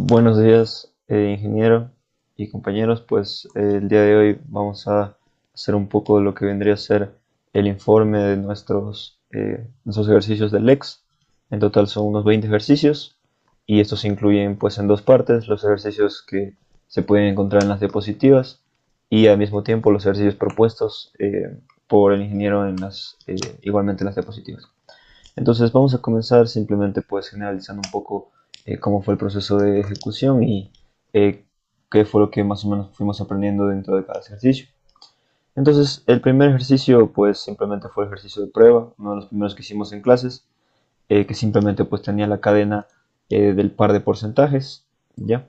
Buenos días, ingeniero y compañeros. El día de hoy vamos a hacer un poco de lo que vendría a ser el informe de nuestros ejercicios del LEX. En total son unos 20 ejercicios y estos se incluyen pues en dos partes: los ejercicios que se pueden encontrar en las diapositivas y al mismo tiempo los ejercicios propuestos por el ingeniero igualmente en las diapositivas. Entonces vamos a comenzar simplemente pues generalizando un poco cómo fue el proceso de ejecución y eh, qué fue lo que más o menos fuimos aprendiendo dentro de cada ejercicio. Entonces el primer ejercicio pues simplemente fue el ejercicio de prueba, uno de los primeros que hicimos en clases, que simplemente pues tenía la cadena del par de porcentajes, ¿ya?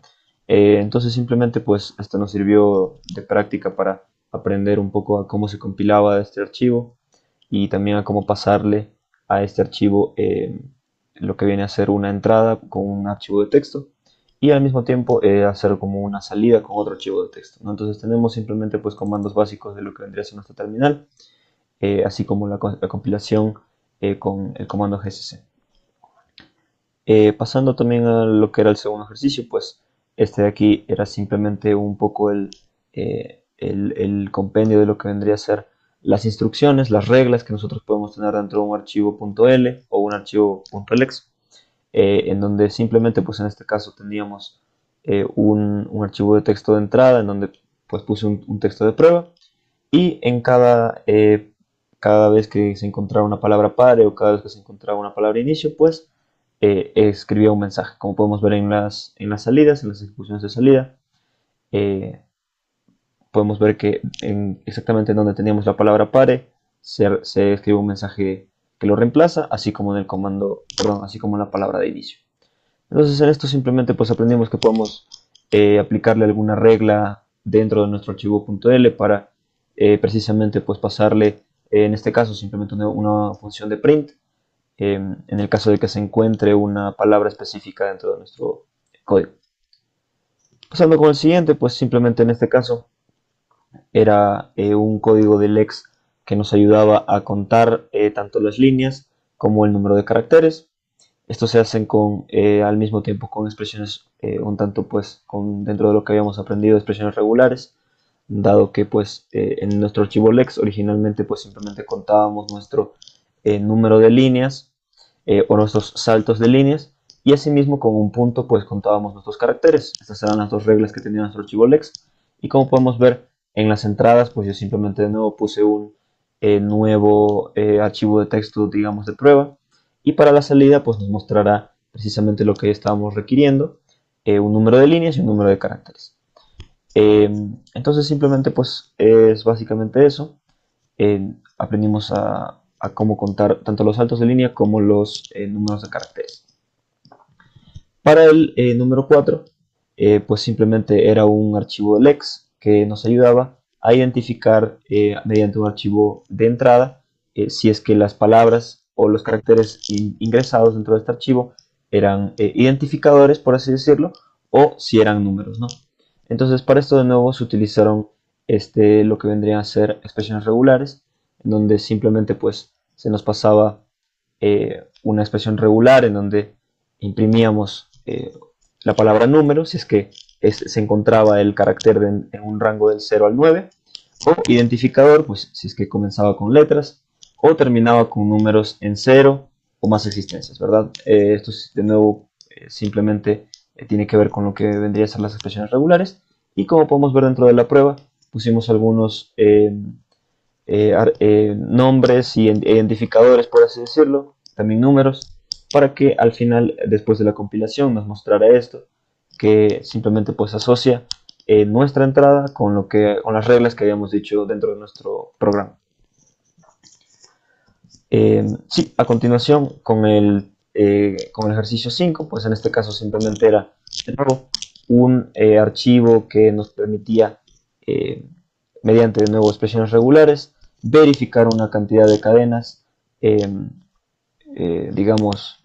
Entonces simplemente pues esto nos sirvió de práctica para aprender un poco a cómo se compilaba este archivo y también a cómo pasarle a este archivo lo que viene a ser una entrada con un archivo de texto y al mismo tiempo hacer como una salida con otro archivo de texto, ¿no? Entonces tenemos simplemente pues comandos básicos de lo que vendría a ser nuestra terminal, así como la compilación con el comando gcc. Pasando también a lo que era el segundo ejercicio, pues este de aquí era simplemente un poco el compendio de lo que vendría a ser las instrucciones, las reglas que nosotros podemos tener dentro de un archivo .l o un archivo .lex, en donde simplemente, pues en este caso tendríamos un archivo de texto de entrada en donde pues puse un texto de prueba y en cada vez que se encontraba una palabra pare o cada vez que se encontraba una palabra inicio, pues escribía un mensaje. Como podemos ver en las salidas, en las ejecuciones de salida, eh, podemos ver que exactamente en donde teníamos la palabra pare, se escribe un mensaje que lo reemplaza, así como en el comando, perdón, así como en la palabra de inicio. Entonces en esto simplemente pues aprendimos que podemos aplicarle alguna regla dentro de nuestro archivo .l para precisamente pues pasarle, en este caso simplemente una función de print, en el caso de que se encuentre una palabra específica dentro de nuestro código. Pasando con el siguiente, pues simplemente en este caso era un código de LEX que nos ayudaba a contar tanto las líneas como el número de caracteres. Estos se hacen al mismo tiempo con expresiones un tanto pues dentro de lo que habíamos aprendido, expresiones regulares, dado que pues en nuestro archivo LEX originalmente pues simplemente contábamos nuestro número de líneas o nuestros saltos de líneas, y asimismo con un punto pues contábamos nuestros caracteres. Estas eran las dos reglas que tenía nuestro archivo LEX, y como podemos ver en las entradas pues yo simplemente de nuevo puse un nuevo archivo de texto, digamos, de prueba, y para la salida pues nos mostrará precisamente lo que estábamos requiriendo, un número de líneas y un número de caracteres. Entonces simplemente pues es básicamente eso. Aprendimos a cómo contar tanto los saltos de línea como los números de caracteres. Para el número 4, pues simplemente era un archivo LEX que nos ayudaba a identificar mediante un archivo de entrada si es que las palabras o los caracteres ingresados dentro de este archivo eran identificadores, por así decirlo, o si eran números, ¿no? Entonces para esto de nuevo se utilizaron lo que vendrían a ser expresiones regulares, en donde simplemente pues se nos pasaba una expresión regular en donde imprimíamos la palabra número si es que se encontraba el carácter en un rango del 0 al 9, o identificador pues si es que comenzaba con letras o terminaba con números en 0 o más existencias, ¿verdad? Esto de nuevo simplemente tiene que ver con lo que vendría a ser las expresiones regulares, y como podemos ver dentro de la prueba pusimos algunos nombres y identificadores, por así decirlo, también números, para que al final, después de la compilación, nos mostrara esto, que simplemente pues asocia nuestra entrada con las reglas que habíamos dicho dentro de nuestro programa. Sí, a continuación con el ejercicio 5, pues en este caso simplemente era de nuevo un archivo que nos permitía, mediante de nuevo expresiones regulares, verificar una cantidad de cadenas, digamos,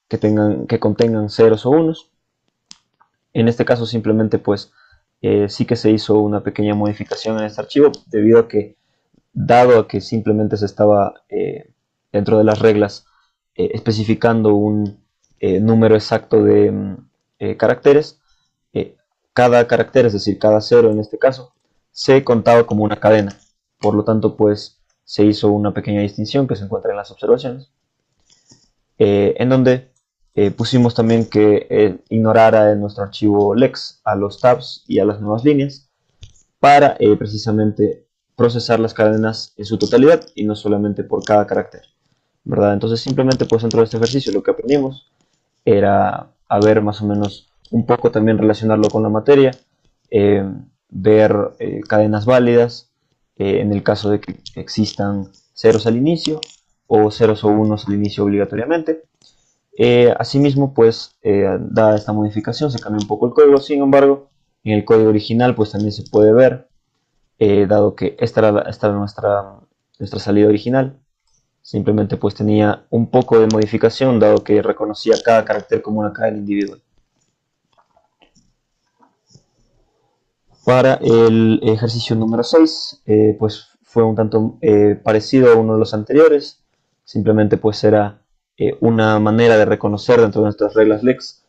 que contengan ceros o unos. En este caso simplemente pues sí que se hizo una pequeña modificación en este archivo, debido a que, dado a que simplemente se estaba dentro de las reglas especificando número exacto de caracteres, cada carácter, es decir, cada cero en este caso, se contaba como una cadena. Por lo tanto, pues se hizo una pequeña distinción que se encuentra en las observaciones, en donde pusimos también que ignorara en nuestro archivo lex a los tabs y a las nuevas líneas para precisamente procesar las cadenas en su totalidad y no solamente por cada carácter, ¿verdad? Entonces simplemente pues dentro de este ejercicio lo que aprendimos era a ver más o menos un poco también relacionarlo con la materia, eh, ver cadenas válidas en el caso de que existan ceros al inicio o ceros o unos al inicio obligatoriamente. Asimismo, pues, dada esta modificación, se cambia un poco el código. Sin embargo, en el código original, pues también se puede ver, dado que esta era nuestra salida original. Simplemente, pues, tenía un poco de modificación, dado que reconocía cada carácter como una cadena individual. Para el ejercicio número 6, pues fue un tanto parecido a uno de los anteriores. Simplemente pues era una manera de reconocer dentro de nuestras reglas LEX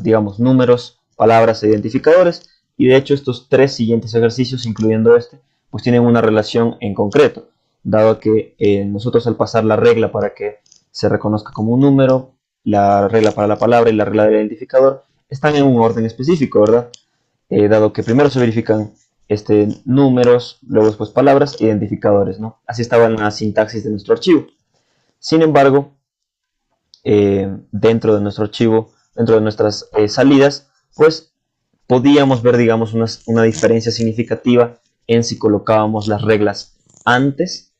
digamos, números, palabras e identificadores. Y de hecho estos tres siguientes ejercicios, incluyendo este, pues tienen una relación en concreto, dado que nosotros al pasar la regla para que se reconozca como un número, la regla para la palabra y la regla del identificador, están en un orden específico, ¿verdad? Dado que primero se verifican números, luego después palabras, identificadores, ¿no? Así estaba en la sintaxis de nuestro archivo. Sin embargo, dentro de nuestro archivo, dentro de nuestras salidas, pues podíamos ver, digamos, una diferencia significativa en si colocábamos las reglas antes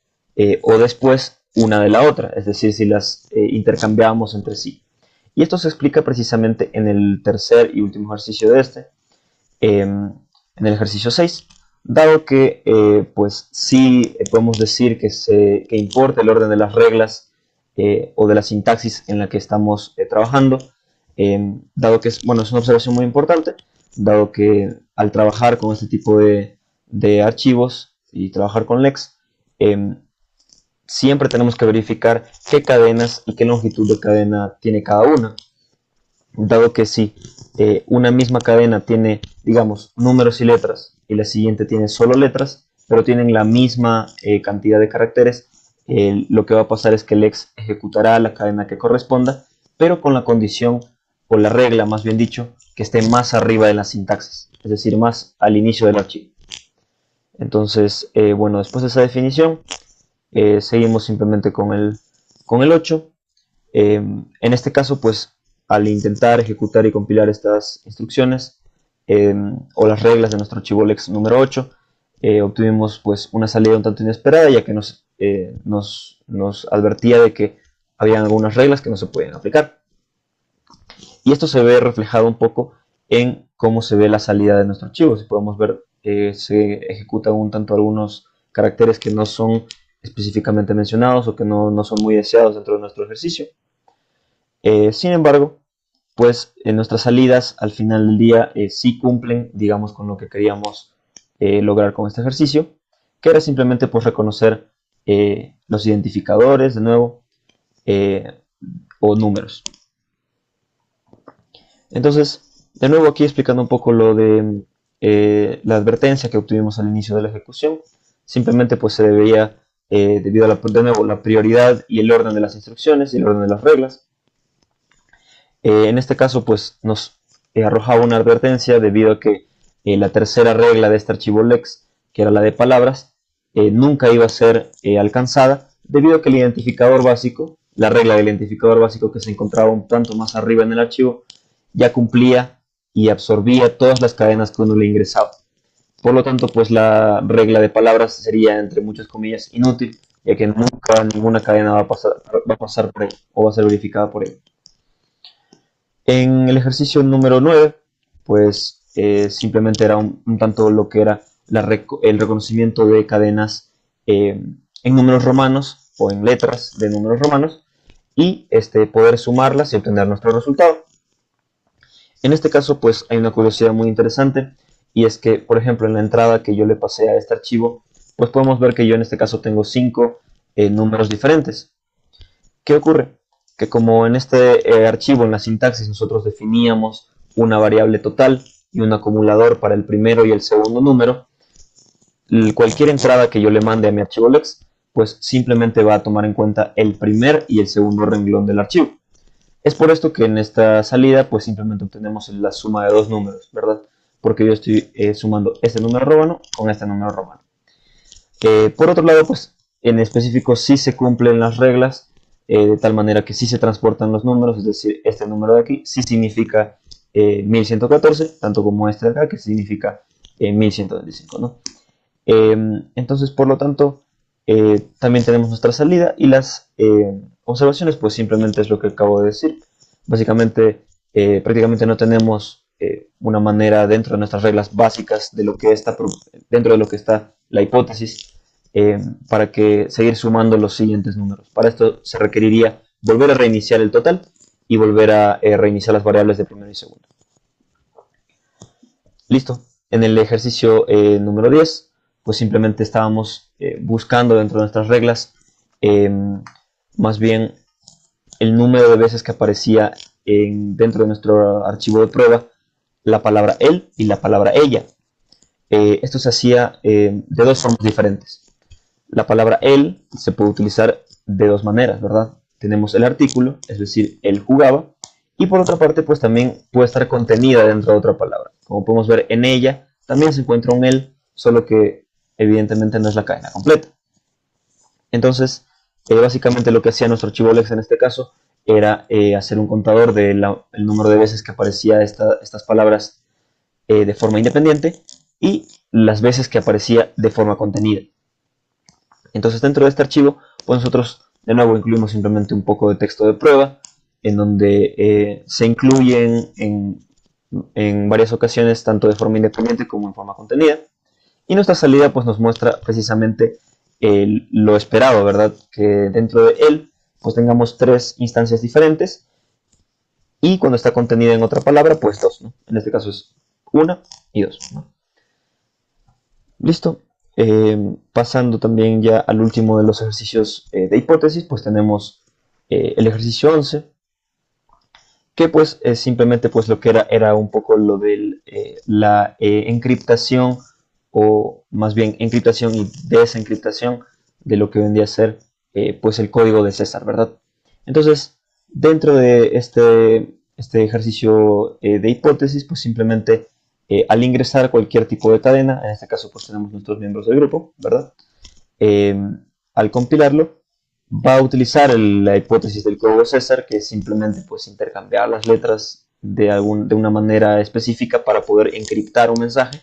o después una de la otra, es decir, si las intercambiábamos entre sí. Y esto se explica precisamente en el tercer y último ejercicio de en el ejercicio 6, dado que pues sí podemos decir que importa el orden de las reglas o de la sintaxis en la que estamos trabajando, dado que es una observación muy importante, dado que al trabajar con este tipo de archivos y trabajar con LEX, siempre tenemos que verificar qué cadenas y qué longitud de cadena tiene cada una, dado que si una misma cadena tiene, digamos, números y letras y la siguiente tiene solo letras, pero tienen la misma cantidad de caracteres, lo que va a pasar es que LEX ejecutará la cadena que corresponda, pero con la condición, o la regla más bien dicho, que esté más arriba de la sintaxis, es decir, más al inicio del archivo. Entonces, bueno, después de esa definición, seguimos simplemente con el 8. En este caso, pues, al intentar ejecutar y compilar estas instrucciones o las reglas de nuestro archivo LEX número 8, obtuvimos pues una salida un tanto inesperada, ya que nos advertía de que habían algunas reglas que no se podían aplicar. Y esto se ve reflejado un poco en cómo se ve la salida de nuestro archivo. Si podemos ver, se ejecutan un tanto algunos caracteres que no son específicamente mencionados o que no son muy deseados dentro de nuestro ejercicio. Sin embargo, pues nuestras salidas al final del día sí cumplen, digamos, con lo que queríamos lograr con este ejercicio, que era simplemente pues reconocer los identificadores, de nuevo, o números. Entonces, de nuevo aquí explicando un poco lo de la advertencia que obtuvimos al inicio de la ejecución, simplemente pues se debía, debido a de nuevo, la prioridad y el orden de las instrucciones y el orden de las reglas. En este caso, pues nos arrojaba una advertencia debido a que la tercera regla de este archivo LEX, que era la de palabras, nunca iba a ser alcanzada debido a que el identificador básico, la regla del identificador básico que se encontraba un tanto más arriba en el archivo, ya cumplía y absorbía todas las cadenas que uno le ingresaba. Por lo tanto, pues la regla de palabras sería, entre muchas comillas, inútil, ya que nunca ninguna cadena va a pasar por ahí o va a ser verificada por ello. En el ejercicio número 9, pues simplemente era un tanto lo que era el reconocimiento de cadenas en números romanos o en letras de números romanos y poder sumarlas y obtener nuestro resultado. En este caso, pues hay una curiosidad muy interesante y es que, por ejemplo, en la entrada que yo le pasé a este archivo, pues podemos ver que yo en este caso tengo 5 números diferentes. ¿Qué ocurre? que como en este archivo, en la sintaxis, nosotros definíamos una variable total y un acumulador para el primero y el segundo número, cualquier entrada que yo le mande a mi archivo lex, pues simplemente va a tomar en cuenta el primer y el segundo renglón del archivo. Es por esto que en esta salida pues simplemente obtenemos la suma de dos números, ¿verdad? Porque yo estoy sumando este número romano con este número romano. Por otro lado, pues en específico sí se cumplen las reglas de tal manera que sí se transportan los números, es decir, este número de aquí sí significa 1114, tanto como este de acá que significa 1125, ¿no? Entonces, por lo tanto, también tenemos nuestra salida y las observaciones, pues simplemente es lo que acabo de decir. Básicamente, prácticamente no tenemos una manera dentro de nuestras reglas básicas de lo que está dentro de lo que está la hipótesis para que seguir sumando los siguientes números. Para esto se requeriría volver a reiniciar el total y volver a reiniciar las variables de primero y segundo. Listo. En el ejercicio número 10, pues simplemente estábamos buscando dentro de nuestras reglas eh, más bien el número de veces que aparecía dentro de nuestro archivo de prueba la palabra él y la palabra ella. Esto se hacía de dos formas diferentes. La palabra él se puede utilizar de dos maneras, ¿verdad? Tenemos el artículo, es decir, él jugaba, y por otra parte, pues también puede estar contenida dentro de otra palabra. Como podemos ver en ella, también se encuentra un él, solo que evidentemente no es la cadena completa. Entonces, básicamente lo que hacía nuestro archivo lex en este caso era hacer un contador del número de veces que aparecía estas palabras de forma independiente y las veces que aparecía de forma contenida. Entonces dentro de este archivo, pues nosotros de nuevo incluimos simplemente un poco de texto de prueba, en donde se incluyen en varias ocasiones, tanto de forma independiente como en forma contenida. Y nuestra salida pues nos muestra precisamente lo esperado, ¿verdad? Que dentro de él pues tengamos tres instancias diferentes y cuando está contenida en otra palabra pues dos, ¿no? En este caso es una y dos, ¿no? Listo. Pasando también ya al último de los ejercicios de hipótesis, pues tenemos el ejercicio 11, que pues es simplemente pues lo que era un poco lo de la encriptación o más bien encriptación y desencriptación de lo que vendría a ser pues el código de César, ¿verdad? Entonces, dentro de este ejercicio de hipótesis, pues simplemente al ingresar cualquier tipo de cadena, en este caso pues tenemos nuestros miembros del grupo, ¿verdad? Eh, Al compilarlo, va a utilizar la hipótesis del código César, que es simplemente pues, intercambiar las letras de una manera específica para poder encriptar un mensaje.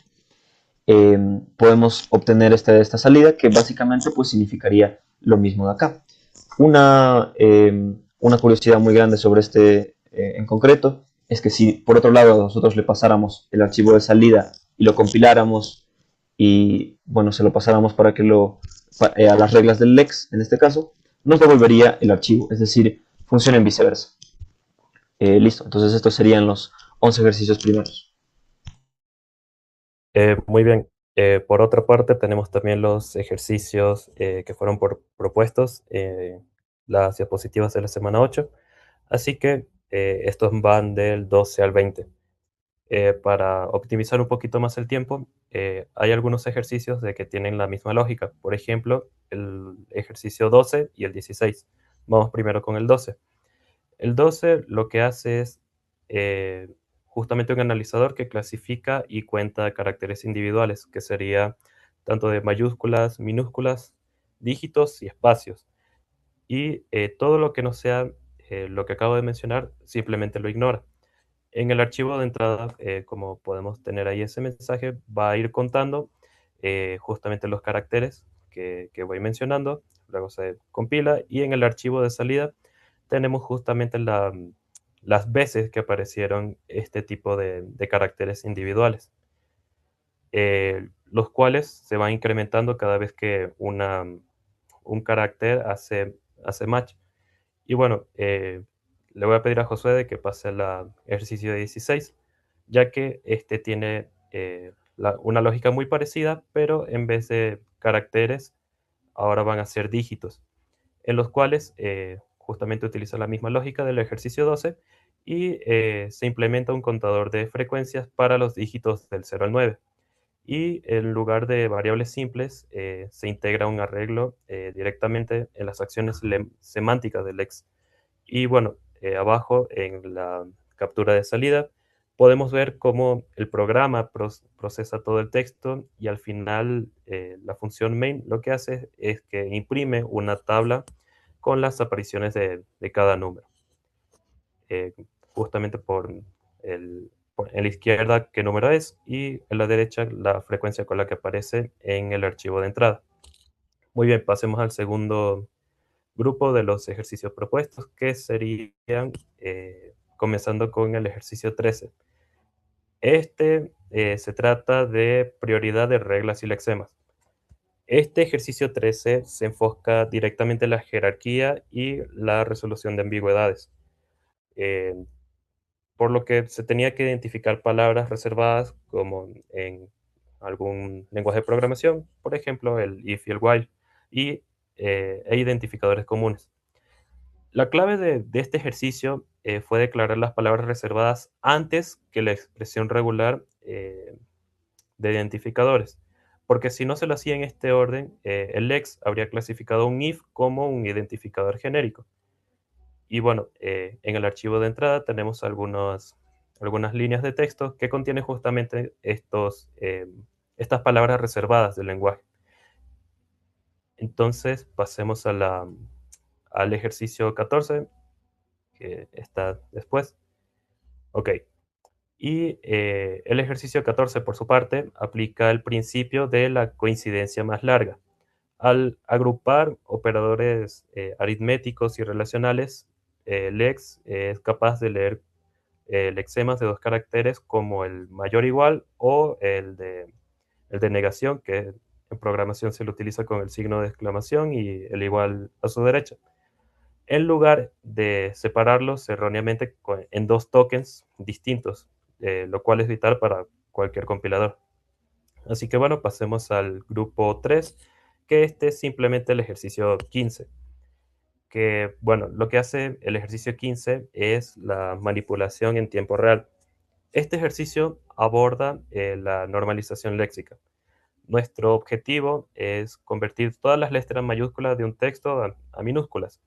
Podemos obtener esta salida, que básicamente pues, significaría lo mismo de acá. Una curiosidad muy grande sobre este en concreto es que si por otro lado nosotros le pasáramos el archivo de salida y lo compiláramos y bueno, se lo pasáramos para que a las reglas del lex, en este caso, nos devolvería el archivo, es decir, funciona en viceversa. Listo, entonces estos serían los 11 ejercicios primeros. Muy bien. Por otra parte, tenemos también los ejercicios que fueron propuestos las diapositivas de la semana 8. Así que estos van del 12 al 20. Para optimizar un poquito más el tiempo, hay algunos ejercicios de que tienen la misma lógica. Por ejemplo, el ejercicio 12 y el 16. Vamos primero con el 12. El 12 lo que hace es eh, justamente un analizador que clasifica y cuenta caracteres individuales, que sería tanto de mayúsculas, minúsculas, dígitos y espacios. Y todo lo que no sea lo que acabo de mencionar, simplemente lo ignora. En el archivo de entrada, como podemos tener ahí ese mensaje, va a ir contando justamente los caracteres que voy mencionando, luego se compila y en el archivo de salida tenemos justamente las veces que aparecieron este tipo de caracteres individuales, los cuales se van incrementando cada vez que un carácter hace match. Y bueno, le voy a pedir a Josué de que pase el ejercicio de 16, ya que este tiene una lógica muy parecida, pero en vez de caracteres, ahora van a ser dígitos, en los cuales justamente utiliza la misma lógica del ejercicio 12 y se implementa un contador de frecuencias para los dígitos del 0 al 9. Y en lugar de variables simples, se integra un arreglo directamente en las acciones semánticas del lex. Y bueno, abajo en la captura de salida podemos ver cómo el programa procesa todo el texto y al final la función main lo que hace es que imprime una tabla con las apariciones de cada número. Justamente en la izquierda qué número es y en la derecha la frecuencia con la que aparece en el archivo de entrada. Muy bien, pasemos al segundo grupo de los ejercicios propuestos, que serían, comenzando con el ejercicio 13. Se trata de prioridad de reglas y lexemas. Este ejercicio 13 se enfoca directamente en la jerarquía y la resolución de ambigüedades, eh, por lo que se tenía que identificar palabras reservadas como en algún lenguaje de programación, por ejemplo el if y el while, e identificadores comunes. La clave de este ejercicio fue declarar las palabras reservadas antes que la expresión regular de identificadores, porque si no se lo hacía en este orden, el lex habría clasificado un if como un identificador genérico. Y bueno, en el archivo de entrada tenemos algunas líneas de texto que contienen justamente estas palabras reservadas del lenguaje. Entonces, pasemos al ejercicio 14, que está después. Ok. Y el ejercicio 14, por su parte, aplica el principio de la coincidencia más larga. Al agrupar operadores aritméticos y relacionales, Lex es capaz de leer lexemas de dos caracteres como el mayor igual o el de negación, que en programación se lo utiliza con el signo de exclamación y el igual a su derecha, en lugar de separarlos erróneamente en dos tokens distintos, lo cual es vital para cualquier compilador. Así que bueno, pasemos al grupo 3, que este es simplemente el ejercicio 15. Que bueno, lo que hace el ejercicio 15 es la manipulación en tiempo real. Este ejercicio aborda la normalización léxica. Nuestro objetivo es convertir todas las letras mayúsculas de un texto a minúsculas.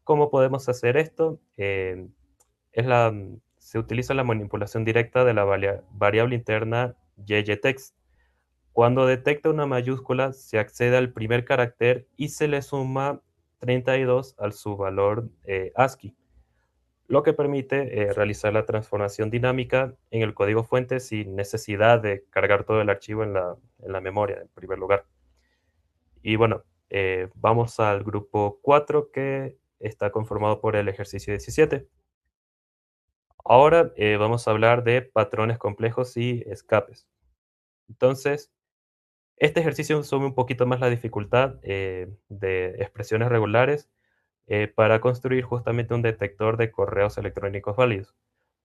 ¿Cómo podemos hacer esto? Se utiliza la manipulación directa de la variable interna YYText. Cuando detecta una mayúscula, se accede al primer carácter y se le suma 32 al su valor ASCII, lo que permite realizar la transformación dinámica en el código fuente sin necesidad de cargar todo el archivo en la memoria, en primer lugar. Y bueno, vamos al grupo 4, que está conformado por el ejercicio 17. Ahora vamos a hablar de patrones complejos y escapes. Entonces, este ejercicio sube un poquito más la dificultad de expresiones regulares para construir justamente un detector de correos electrónicos válidos,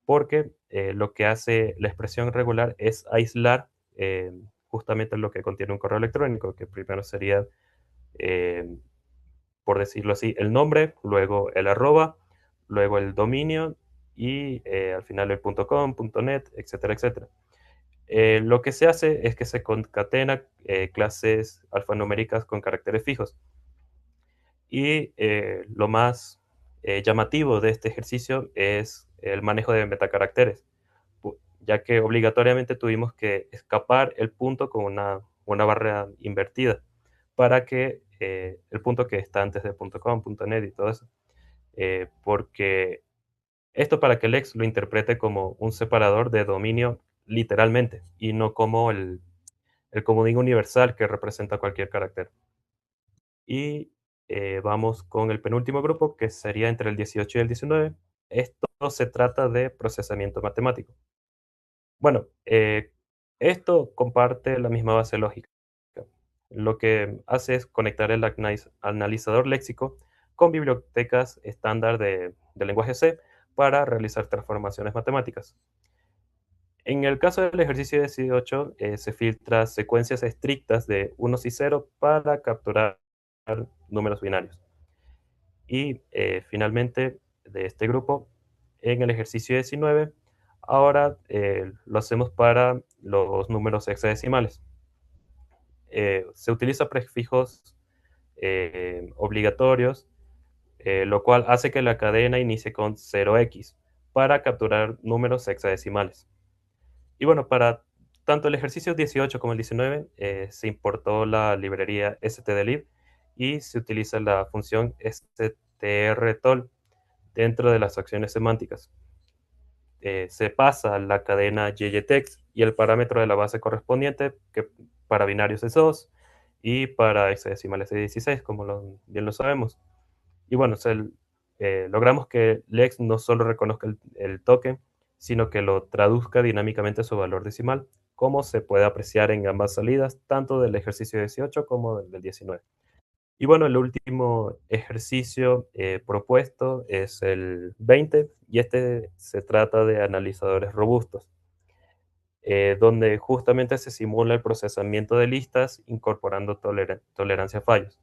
porque lo que hace la expresión regular es aislar justamente lo que contiene un correo electrónico, que primero sería, eh, por decirlo así, el nombre, luego el arroba, luego el dominio y al final el .com, .net, etcétera, etcétera. Lo que se hace es que se concatena clases alfanuméricas con caracteres fijos. Y lo más llamativo de este ejercicio es el manejo de metacaracteres, ya que obligatoriamente tuvimos que escapar el punto con una barra invertida para que el punto que está antes de .com, .net y todo eso, porque esto para que el ex lo interprete como un separador de dominio literalmente y no como el comodín universal que representa cualquier carácter. Y vamos con el penúltimo grupo, que sería entre el 18 y el 19. Esto se trata de procesamiento matemático. Bueno, esto comparte la misma base lógica. Lo que hace es conectar el analizador léxico con bibliotecas estándar de lenguaje C para realizar transformaciones matemáticas. En el caso del ejercicio 18, se filtra secuencias estrictas de unos y ceros para capturar números binarios. Y finalmente, de este grupo, en el ejercicio 19, ahora lo hacemos para los números hexadecimales. Se utiliza prefijos obligatorios, lo cual hace que la cadena inicie con 0x para capturar números hexadecimales. Y bueno, para tanto el ejercicio 18 como el 19 se importó la librería stdlib y se utiliza la función strtol dentro de las acciones semánticas. Se pasa la cadena yytext y el parámetro de la base correspondiente, que para binarios es 2 y para hexadecimales es 16, como bien lo sabemos. Y bueno, logramos que Lex no solo reconozca el token, sino que lo traduzca dinámicamente a su valor decimal, como se puede apreciar en ambas salidas, tanto del ejercicio 18 como del 19. Y bueno, el último ejercicio propuesto es el 20 y este se trata de analizadores robustos, donde justamente se simula el procesamiento de listas incorporando tolerancia a fallos.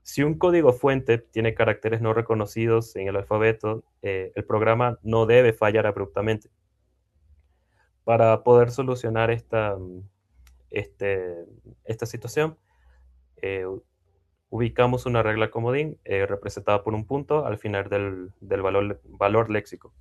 Si un código fuente tiene caracteres no reconocidos en el alfabeto, el programa no debe fallar abruptamente. Para poder solucionar este, esta situación, eh, ubicamos una regla comodín representada por un punto al final del valor léxico.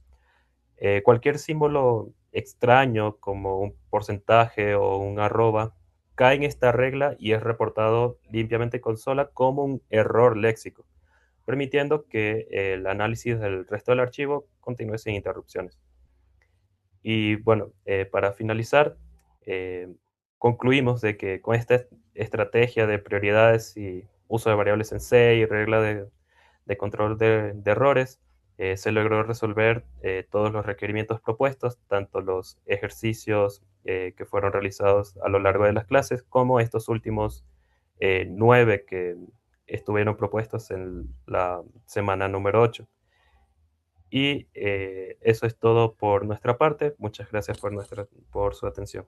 Cualquier símbolo extraño como un porcentaje o un arroba cae en esta regla y es reportado limpiamente en consola como un error léxico, permitiendo que el análisis del resto del archivo continúe sin interrupciones. Y bueno, para finalizar, eh, concluimos de que con esta estrategia de prioridades y uso de variables en C y regla de control de errores, se logró resolver todos los requerimientos propuestos, tanto los ejercicios que fueron realizados a lo largo de las clases, como estos últimos 9 que estuvieron propuestos en la semana número 8. Y eso es todo por nuestra parte. Muchas gracias por su atención.